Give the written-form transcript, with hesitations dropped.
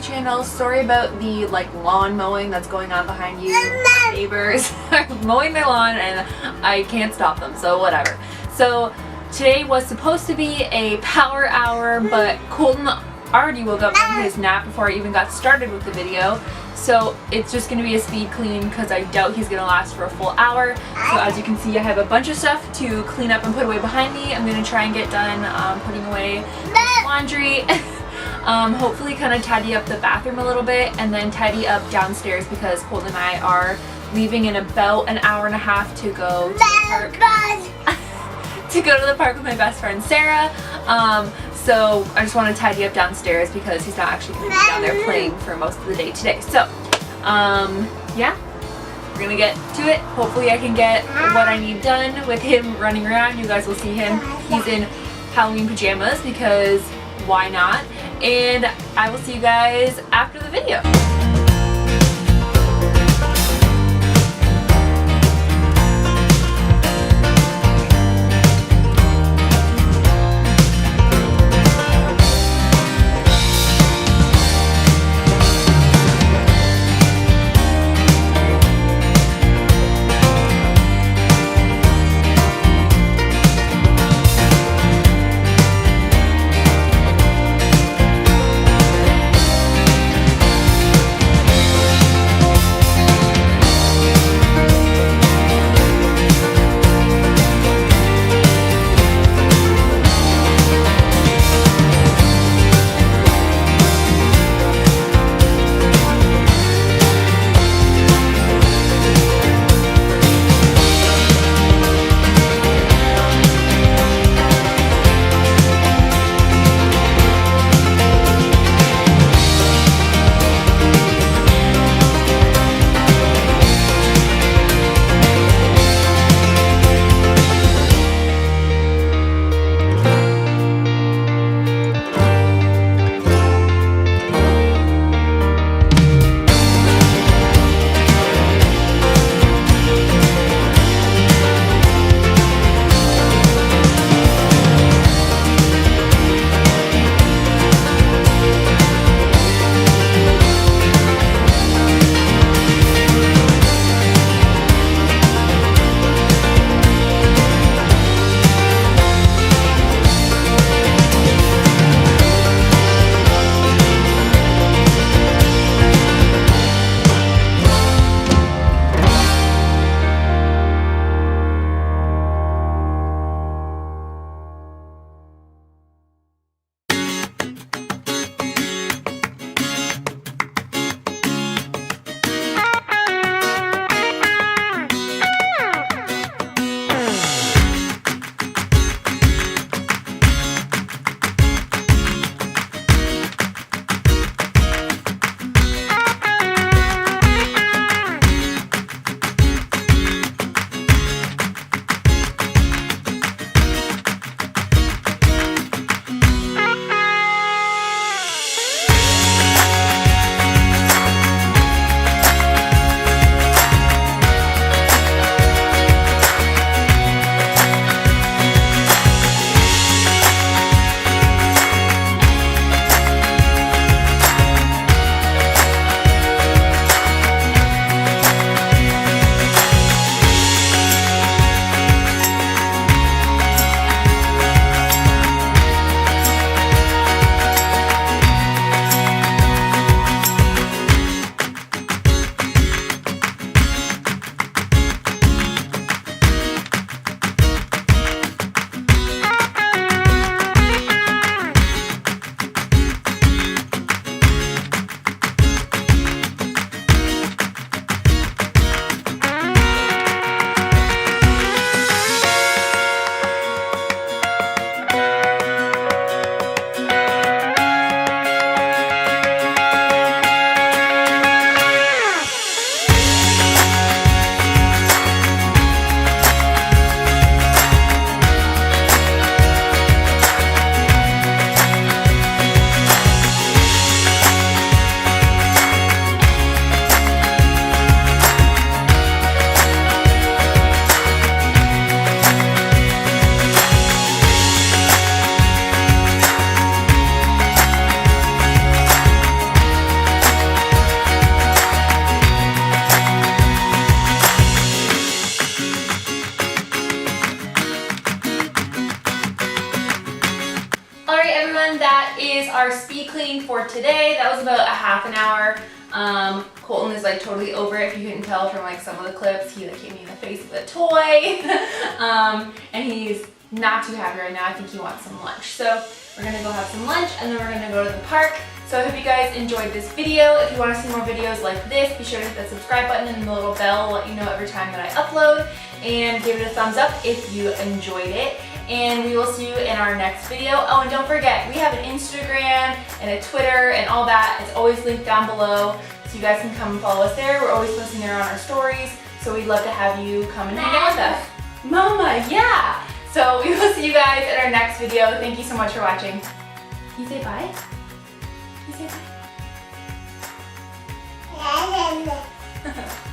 channel. Sorry about the like lawn mowing that's going on behind you. My neighbors are mowing their lawn and I can't stop them, so whatever. So today was supposed to be a power hour, but Colton already woke up from his nap before I even got started with the video. So it's just going to be a speed clean because I doubt he's going to last for a full hour. So as you can see, I have a bunch of stuff to clean up and put away behind me. I'm going to try and get done putting away laundry. Hopefully kind of tidy up the bathroom a little bit and then tidy up downstairs because Colton and I are leaving in about an hour and a half to go to the park. To go to the park with my best friend Sarah. So I just want to tidy up downstairs because he's not actually going to be down there playing for most of the day today. So yeah, we're going to get to it. Hopefully I can get what I need done with him running around. You guys will see him. He's in Halloween pajamas because why not? And I will see you guys after the video. our speed cleaning for today. That was about a half an hour. Colton is like totally over it. If you couldn't tell from like some of the clips, he like hit me in the face with a toy. And he's not too happy right now. I think he wants some lunch. So we're gonna go have some lunch and then we're gonna go to the park. So I hope you guys enjoyed this video. If you want to see more videos like this, be sure to hit that subscribe button and the little bell will let you know every time that I upload. And give it a thumbs up if you enjoyed it. And we will see you in our next video. Oh, and don't forget, we have an Instagram and a Twitter and all that. It's always linked down below. So you guys can come and follow us there. We're always posting there on our stories. So we'd love to have you come and hang out with us. Mama, yeah! So we will see you guys in our next video. Thank you so much for watching. Can you say bye? Can you say bye?